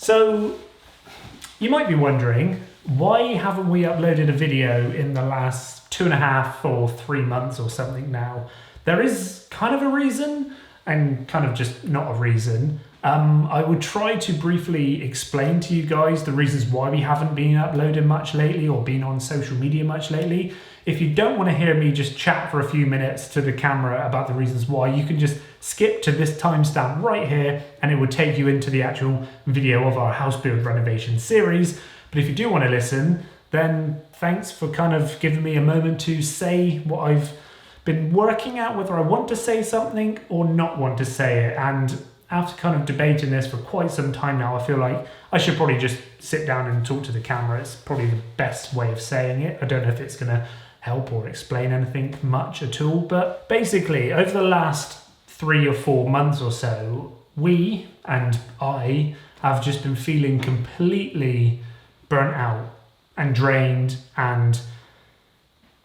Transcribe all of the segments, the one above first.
So you might be wondering, why haven't we uploaded a video in the last 2.5 or 3 months or something now? There is kind of a reason and kind of just not a reason. I would try to briefly explain to you guys the reasons why we haven't been uploading much lately or been on social media much lately. If you don't want to hear me just chat for a few minutes to the camera about the reasons why, you can just skip to this timestamp right here and it will take you into the actual video of our house build renovation series. But if you do want to listen, then thanks for kind of giving me a moment to say what I've been working out, whether I want to say something or not want to say it. And after kind of debating this for quite some time now, I feel like I should probably just sit down and talk to the camera. It's probably the best way of saying it. I don't know if it's going to help or explain anything much at all. But basically, over the last 3 or 4 months or so, we and I have just been feeling completely burnt out and drained and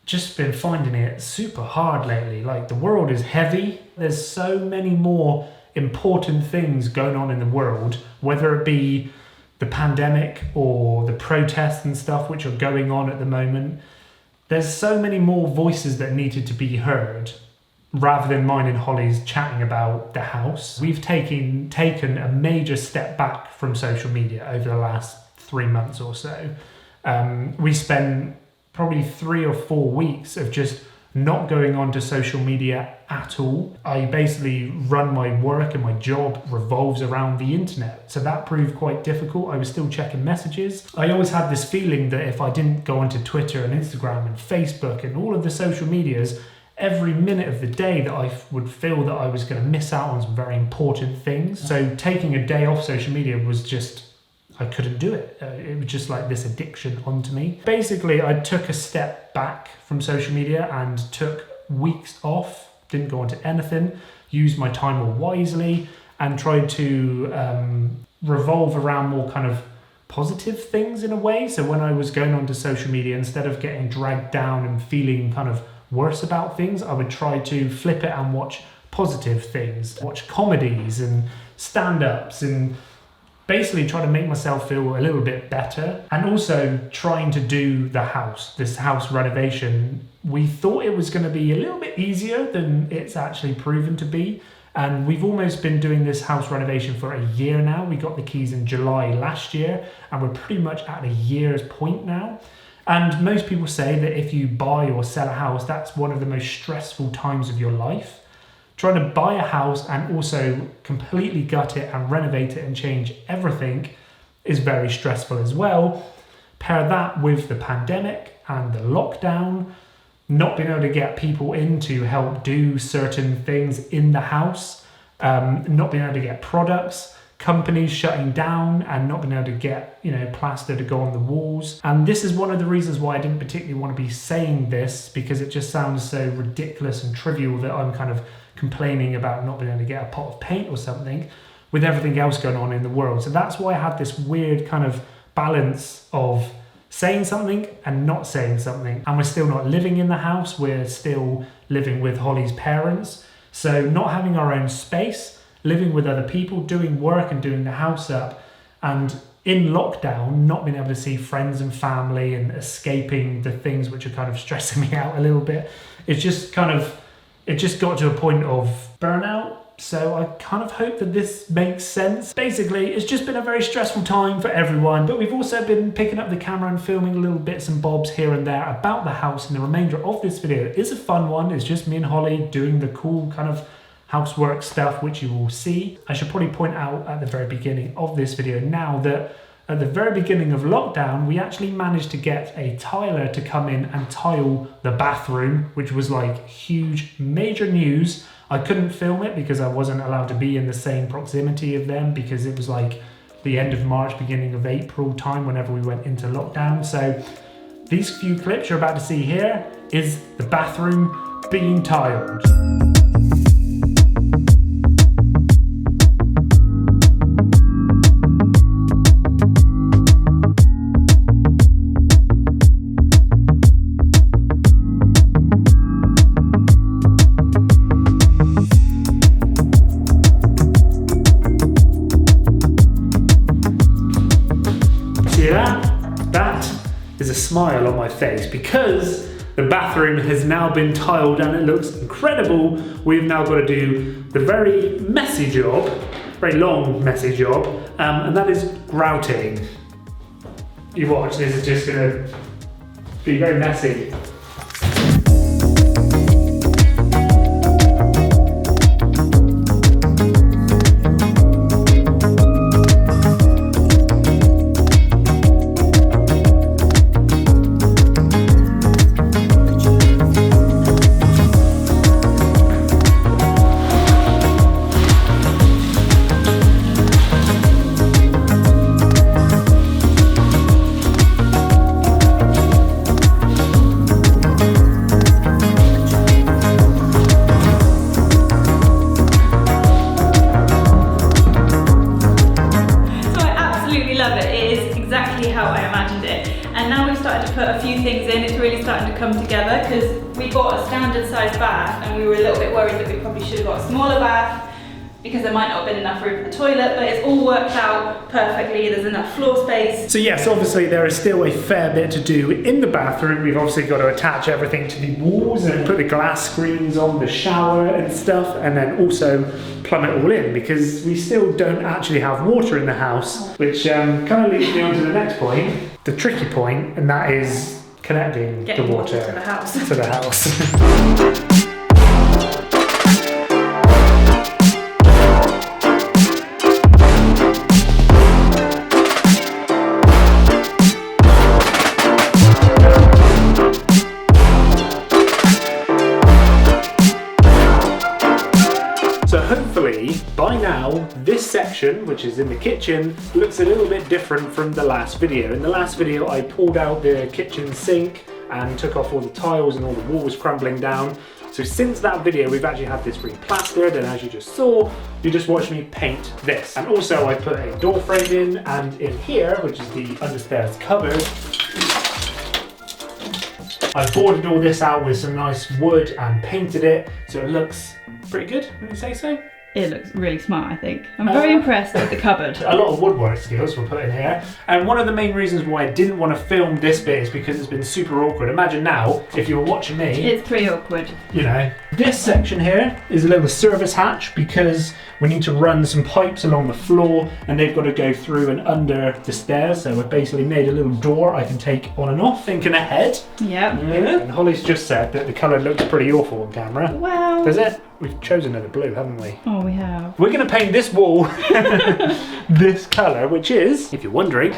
just been finding it super hard lately. Like, the world is heavy. There's so many more important things going on in the world, whether it be the pandemic or the protests and stuff which are going on at the moment. There's so many more voices that needed to be heard rather than mine and Hollie's chatting about the house. We've taken a major step back from social media over the last 3 months or so. We spent probably 3 or 4 weeks of just not going on to social media at all. I basically run my work and my job revolves around the internet. So that proved quite difficult. I was still checking messages. I always had this feeling that if I didn't go onto Twitter and Instagram and Facebook and all of the social medias every minute of the day, that I would feel that I was going to miss out on some very important things. So taking a day off social media was just, I couldn't do it. It was just like this addiction onto me. Basically, I took a step back from social media and took weeks off, didn't go onto anything, used my time more wisely and tried to revolve around more kind of positive things in a way. So when I was going onto social media, instead of getting dragged down and feeling kind of worse about things, I would try to flip it and watch positive things, watch comedies and stand-ups and basically try to make myself feel a little bit better. And also trying to do this house renovation. We thought it was going to be a little bit easier than it's actually proven to be. And we've almost been doing this house renovation for a year now. We got the keys in July last year and we're pretty much at a year's point now. And most people say that if you buy or sell a house, that's one of the most stressful times of your life. Trying to buy a house and also completely gut it and renovate it and change everything is very stressful as well. Pair that with the pandemic and the lockdown, not being able to get people in to help do certain things in the house, not being able to get products, companies shutting down and not being able to get, plaster to go on the walls. And this is one of the reasons why I didn't particularly want to be saying this, because it just sounds so ridiculous and trivial that I'm kind of complaining about not being able to get a pot of paint or something with everything else going on in the world. So that's why I had this weird kind of balance of saying something and not saying something. And we're still not living in the house. We're still living with Hollie's parents. So not having our own space, living with other people, doing work and doing the house up, and in lockdown, not being able to see friends and family and escaping the things which are kind of stressing me out a little bit. It just got to a point of burnout. So I kind of hope that this makes sense. Basically, it's just been a very stressful time for everyone, but we've also been picking up the camera and filming little bits and bobs here and there about the house, and the remainder of this video is a fun one. It's just me and Hollie doing the cool kind of housework stuff, which you will see. I should probably point out at the very beginning of this video now that at the very beginning of lockdown, we actually managed to get a tiler to come in and tile the bathroom, which was like huge, major news. I couldn't film it because I wasn't allowed to be in the same proximity of them, because it was like the end of March, beginning of April time whenever we went into lockdown. So these few clips you're about to see here is the bathroom being tiled. see that? That is a smile on my face because the bathroom has now been tiled and it looks incredible. We've now got to do the very messy job, very long messy job, and that is grouting. You watch, this is just gonna be very messy. A few things in, it's really starting to come together because we got a standard size bath and we were a little bit worried that we probably should have got a smaller bath because there might not have been enough room for the toilet, but it's all worked out perfectly. There's enough floor space. So yes, obviously there is still a fair bit to do in the bathroom. We've obviously got to attach everything to the walls and put the glass screens on the shower and stuff, and then also plumb it all in because we still don't actually have water in the house, which kind of leads me on to the next point, the tricky point, and that is connecting the water to the house. To the house. By now, this section, which is in the kitchen, looks a little bit different from the last video. In the last video, I pulled out the kitchen sink and took off all the tiles and all the walls crumbling down. So since that video, we've actually had this re-plastered, and as you just saw, you just watched me paint this. And also I put a door frame in, and in here, which is the understairs cupboard, I boarded all this out with some nice wood and painted it, so it looks pretty good, wouldn't you say so? It looks really smart, I think. I'm very impressed with the cupboard. A lot of woodwork skills were put in here. And one of the main reasons why I didn't want to film this bit is because it's been super awkward. Imagine now, if you were watching me. It's pretty awkward. You know. This section here is a little service hatch because we need to run some pipes along the floor and they've got to go through and under the stairs. So we've basically made a little door I can take on and off. Thinking ahead. Yep. Yeah. And Hollie's just said that the colour looks pretty awful on camera. Well. Does it? We've chosen another blue, haven't we? Oh, we have. We're going to paint this wall this colour, which is, if you're wondering,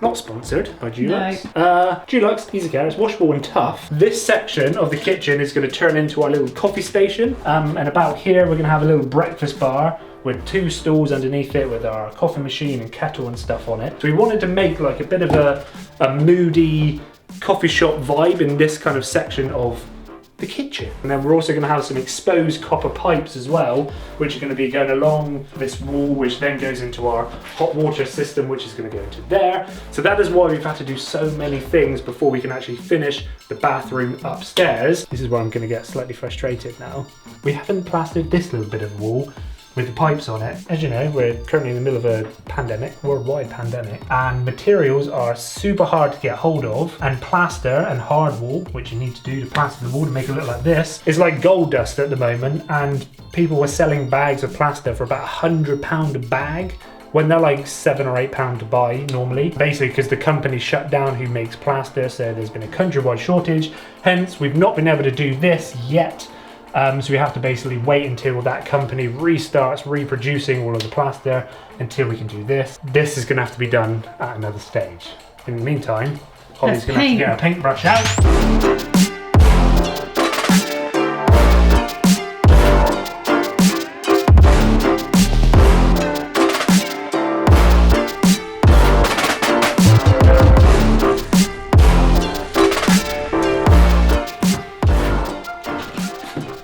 not sponsored by Dulux. No. Dulux Easy Care, it's washable and tough. This section of the kitchen is going to turn into our little coffee station. And about here, we're going to have a little breakfast bar with 2 stools underneath it with our coffee machine and kettle and stuff on it. So we wanted to make like a bit of a moody coffee shop vibe in this kind of section of the kitchen. And then we're also going to have some exposed copper pipes as well, which are going to be going along this wall, which then goes into our hot water system, which is going to go into there. So that is why we've had to do so many things before we can actually finish the bathroom upstairs. This is where I'm going to get slightly frustrated now. We haven't plastered this little bit of wall with the pipes on it. As you know, we're currently in the middle of a pandemic, worldwide pandemic, and materials are super hard to get hold of, and plaster and hard wall, which you need to do to plaster the wall to make it look like this, is like gold dust at the moment, and people were selling bags of plaster for about £100 a bag when they're like £7 or £8 to buy normally. Basically because the company shut down who makes plaster, so there's been a countrywide shortage, hence we've not been able to do this yet. So we have to basically wait until that company restarts reproducing all of the plaster until we can do this. This is going to have to be done at another stage. In the meantime, Hollie's going to have to get a paintbrush out.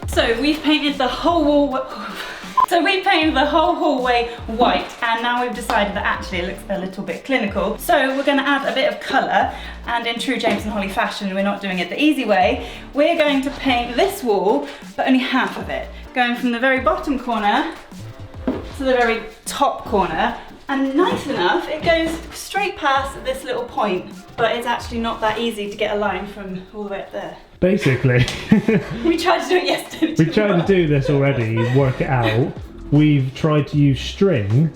So we've painted the whole wall. So we painted the whole hallway white, and now we've decided that actually it looks a little bit clinical. So we're going to add a bit of colour, and in true James and Hollie fashion, we're not doing it the easy way. We're going to paint this wall, but only half of it, going from the very bottom corner to the very top corner, and nice enough, it goes straight past this little point, but it's actually not that easy to get a line from all the way up there. Basically, We tried to do it yesterday. we tried to do this already, work it out. We've tried to use string,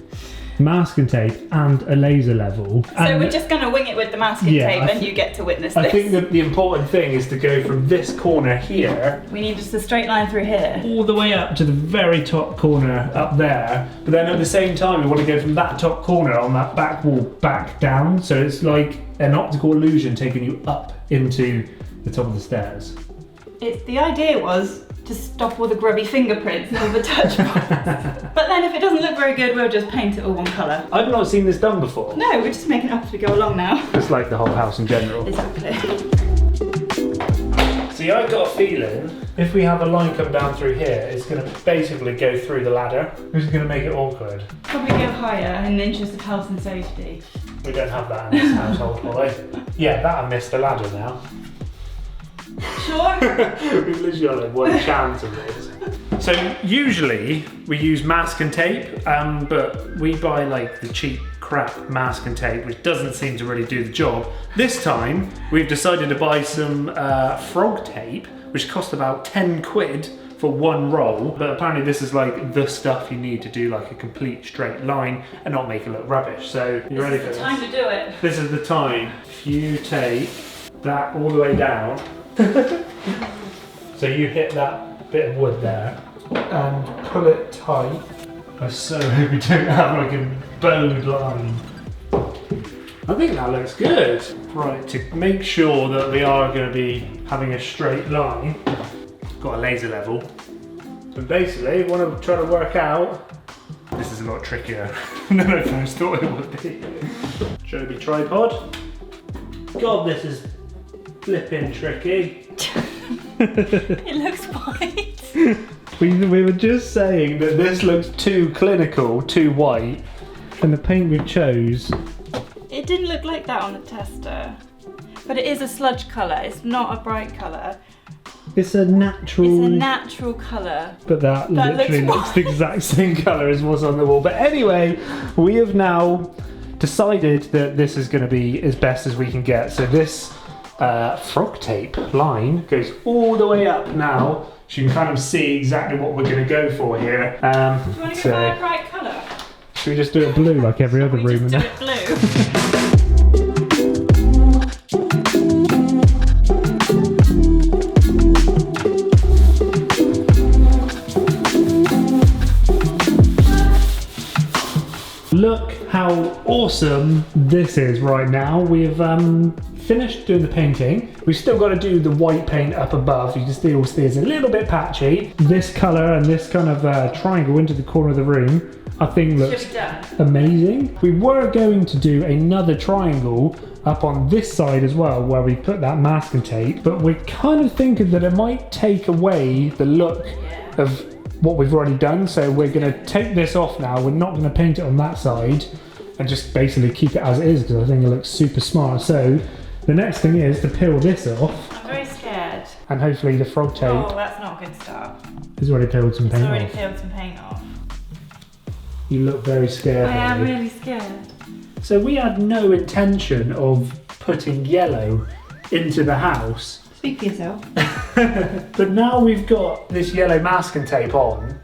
masking tape and a laser level. So we're just going to wing it with the masking tape and you get to witness this. I think that the important thing is to go from this corner here. We need just a straight line through here. All the way up to the very top corner up there. But then at the same time, we want to go from that top corner on that back wall back down. So it's like an optical illusion taking you up into the top of the stairs. The idea was to stop all the grubby fingerprints and all the touch points. But then if it doesn't look very good, we'll just paint it all one colour. I've not seen this done before. No, we're just making it up as we go along now. It's like the whole house in general. Exactly. See, I've got a feeling if we have a line come down through here, it's going to basically go through the ladder, which is going to make it awkward. Probably go higher in the interest of health and safety. We don't have that in this household, Hollie. Yeah, that I missed the ladder now. Sure. We've literally got like one chance of this. So usually we use masking tape, but we buy like the cheap crap masking tape, which doesn't seem to really do the job. This time we've decided to buy some frog tape, which cost about 10 quid for one roll, but apparently this is like the stuff you need to do like a complete straight line and not make it look rubbish. So you ready for this? Time to do it. This is the time. If you take that all the way down, so you hit that bit of wood there and pull it tight. I so hope we don't have like a bowed line. I think that looks good. Right, to make sure that we are going to be having a straight line, got a laser level. So basically, we want to try to work out. This is a lot trickier than I first thought it would be. Should it be tripod? God, this is flipping tricky. It looks white. We were just saying that this looks too clinical, too white, and the paint we chose. It didn't look like that on the tester, but it is a sludge colour. It's not a bright colour. It's a natural. It's a natural colour. But that literally looks the exact same colour as what's on the wall. But anyway, we have now decided that this is going to be as best as we can get. So this frog tape line goes all the way up now, so you can kind of see exactly what we're going to go for here. Do you want to go by a bright colour? Should we just do it blue like every other room in there? Just do it blue. Look how awesome this is right now. We've finished doing the painting. We've still got to do the white paint up above. You can still see it's a little bit patchy. This colour and this kind of triangle into the corner of the room, I think looks amazing. We were going to do another triangle up on this side as well, where we put that masking tape, but we're kind of thinking that it might take away the look of what we've already done. So we're going to take this off now. We're not going to paint it on that side and just basically keep it as it is, because I think it looks super smart. So the next thing is to peel this off. I'm very scared. And hopefully the frog tape. Oh, that's not a good start. Has already peeled some paint off. It's already peeled some paint off. You look very scared. I am Hollie. really scared. So we had no intention of putting yellow into the house. Speak for yourself. But now we've got this yellow masking tape on.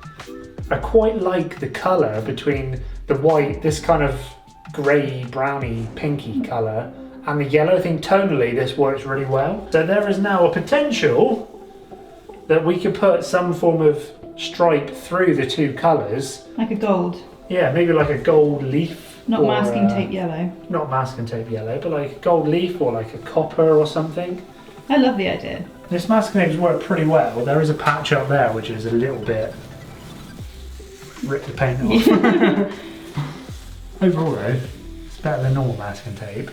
I quite like the colour between the white, this kind of grey, browny, pinky colour, and the yellow. I think tonally this works really well. So there is now a potential that we could put some form of stripe through the two colours. Like a gold. Yeah, maybe like a gold leaf. Not masking tape yellow. Not masking tape yellow, but like a gold leaf or like a copper or something. I love the idea. This masking tape's worked pretty well. There is a patch up there which is a little bit ripped the paint off. Overall though, it's better than normal masking tape.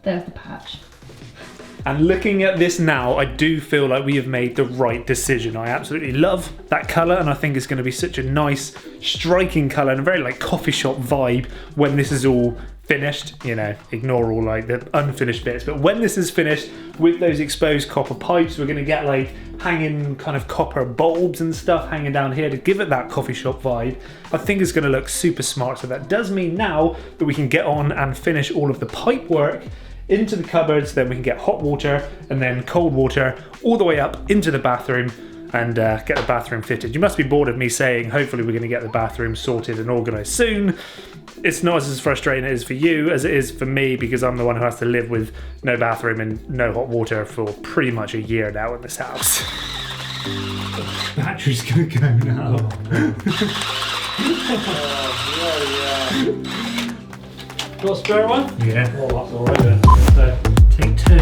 There's the patch. And looking at this now, I do feel like we have made the right decision. I absolutely love that colour, and I think it's going to be such a nice, striking colour and a very like coffee shop vibe when this is all finished. You know, ignore all like the unfinished bits, but when this is finished with those exposed copper pipes, we're going to get like hanging kind of copper bulbs and stuff hanging down here to give it that coffee shop vibe. I think it's going to look super smart. So that does mean now that we can get on and finish all of the pipe work into the cupboards, then we can get hot water and then cold water all the way up into the bathroom and get the bathroom fitted. You must be bored of me saying hopefully we're going to get the bathroom sorted and organised soon. It's not as frustrating as it is for you as it is for me, because I'm the one who has to live with no bathroom and no hot water for pretty much a year now in this house. Battery's gonna go now. Got a spare one? Yeah. Oh, that's alright then. So, take two.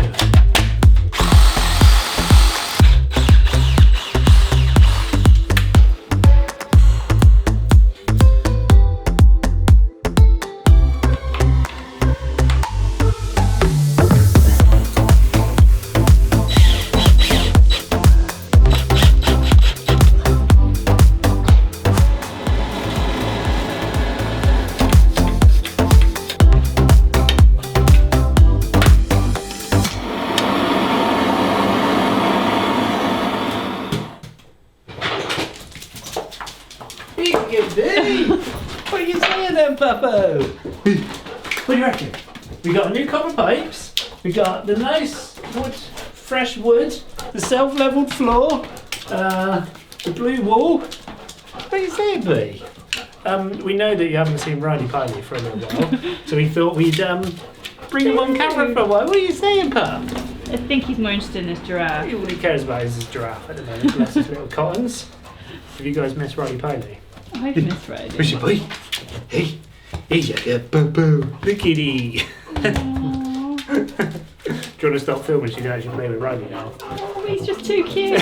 What are you saying then, Papa? What do you reckon? We got new copper pipes, we got the nice wood, fresh wood, the self-levelled floor, the blue wall. What are you saying, B? We know that you haven't seen Riley Piley for a little while, so we thought we'd bring him on camera for a while. What are you saying, Pup? I think he's more interested in this giraffe. All he cares about is his giraffe at the moment, bless his little cottons. Have you guys missed Riley Piley? I've missed Riley. Where's your boy? Hey, yeah, boo boo, the kitty. Do you want to stop filming so you can actually play with Riley now? Oh, he's just too cute.